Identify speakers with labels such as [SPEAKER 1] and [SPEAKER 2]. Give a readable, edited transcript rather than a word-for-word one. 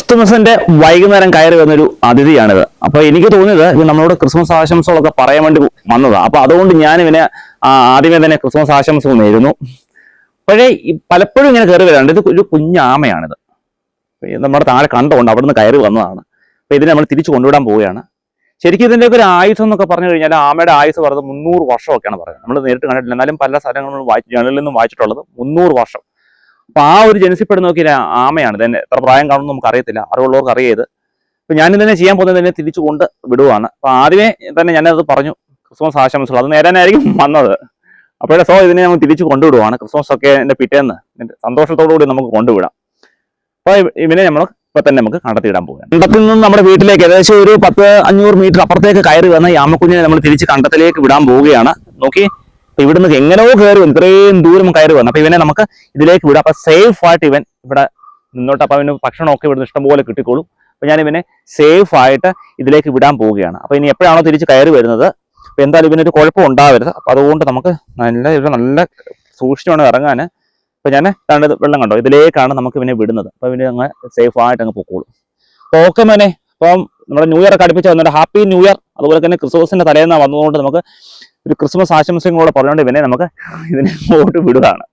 [SPEAKER 1] ക്രിസ്തുമസിന്റെ വൈകുന്നേരം കയറി വന്നൊരു അതിഥിയാണിത്. അപ്പൊ എനിക്ക് തോന്നിയത് ഇത് നമ്മളോട് ക്രിസ്മസ് ആശംസകളൊക്കെ പറയാൻ വേണ്ടി വന്നതാണ്. അപ്പൊ അതുകൊണ്ട് ഞാൻ ഇവനെ ആദ്യമേ തന്നെ ക്രിസ്മസ് ആശംസകൾ നേരുന്നു. അപ്പോഴേ പലപ്പോഴും ഇങ്ങനെ കയറി വരാറുണ്ട്. ഇത് ഒരു കുഞ്ഞാമയാണിത്. നമ്മുടെ താഴെ കണ്ടുകൊണ്ട് അവിടെ നിന്ന് കയറി വന്നതാണ്. അപ്പൊ ഇതിനെ നമ്മൾ തിരിച്ചു കൊണ്ടുവിടാൻ പോവുകയാണ്. ശരിക്കും ഇതിൻ്റെയൊക്കെ ഒരു ആയുസ് എന്നൊക്കെ പറഞ്ഞു കഴിഞ്ഞാൽ ആമയുടെ ആയുസ് പറയുന്നത് 300 വർഷമൊക്കെയാണ് പറയുന്നത്. നമ്മൾ നേരിട്ട് കണ്ടിട്ടില്ല, എന്നാലും പല സ്ഥലങ്ങളിലും ജേണലിൽ നിന്നും വായിച്ചിട്ടുള്ളത് 300 വർഷം. അപ്പൊ ആ ഒരു ജനിസിപ്പെടുന്ന നോക്കിയ ആമയാണ്. തന്നെ എത്ര പ്രായം കാണുമെന്ന് നമുക്ക് അറിയത്തില്ല, അറിവുള്ളവർക്ക് അറിയത്. അപ്പൊ ഞാനിതിനെ ചെയ്യാൻ പോകുന്നത് തന്നെ തിരിച്ചു കൊണ്ട് വിടുവാണ്. അപ്പൊ ആദ്യമേ തന്നെ ഞാനത് പറഞ്ഞു, ക്രിസ്മസ് ആശംസകൾ അത് നേരാനായിരിക്കും വന്നത്. അപ്പോഴേ ഇതിനെ നമ്മൾ തിരിച്ചു കൊണ്ടുവിടുവാണ്. ക്രിസ്മസ് ഒക്കെ എൻ്റെ പിറ്റേന്ന് സന്തോഷത്തോടു കൂടി നമുക്ക് കൊണ്ടുവിടാം. അപ്പൊ ഇവനെ നമ്മൾ ഇപ്പൊ തന്നെ നമുക്ക് കണ്ടെത്തിയിടാൻ പോവുകയാണ്. കണ്ടത്തിൽ നിന്ന് നമ്മുടെ വീട്ടിലേക്ക് ഏകദേശം ഒരു 10-500 മീറ്റർ അപ്പുറത്തേക്ക് കയറി വന്ന ഈ ആമക്കുഞ്ഞിനെ നമ്മൾ തിരിച്ച് കണ്ടത്തിലേക്ക് വിടാൻ പോവുകയാണ്. നോക്കി, ഇവിടുന്ന് എങ്ങനെയോ കയറി വന്നു, ഇത്രയും ദൂരം കയറി വന്നു. അപ്പൊ ഇവനെ നമുക്ക് ഇതിലേക്ക് വിടാം. അപ്പൊ സേഫ് ആയിട്ട് ഇവൻ ഇവിടെ നിന്നോട്ട്. അപ്പൊ അവന് ഭക്ഷണമൊക്കെ ഇവിടുന്ന് ഇഷ്ടംപോലെ കിട്ടിക്കോളും. അപ്പൊ ഞാൻ ഇവനെ സേഫ് ആയിട്ട് ഇതിലേക്ക് വിടാൻ പോവുകയാണ്. അപ്പൊ ഇനി എപ്പോഴാണോ തിരിച്ച് കയറി വരുന്നത്, അപ്പൊ എന്തായാലും ഇവനൊരു കുഴപ്പം ഉണ്ടാവരുത്. അപ്പൊ അതുകൊണ്ട് നമുക്ക് നല്ല സൂക്ഷിച്ചു വേണം ഇറങ്ങാൻ. അപ്പൊ ഞാൻ കണ്ടത് വെള്ളം കണ്ടോ, ഇതിലേക്കാണ് നമുക്ക് ഇവനെ വിടുന്നത്. അപ്പൊ ഇവന് അങ്ങ് സേഫ് ആയിട്ട് അങ്ങ് പൊക്കോളും. അപ്പൊ ഓക്കെ മോനെ, അപ്പം നമ്മുടെ ന്യൂ ഇയർ ഒക്കെ അടുപ്പിച്ച് വന്നിട്ട് ഹാപ്പി ന്യൂ ഇയർ. അതുപോലെ തന്നെ ക്രിസ്മസിന്റെ തലേന്ന് വന്നതുകൊണ്ട് നമുക്ക് ഒരു ക്രിസ്മസ് ആശംസകളോടെ പറഞ്ഞുകൊണ്ട് ഇവനെ നമുക്ക് ഇതിനെ വിടുകയാണ്.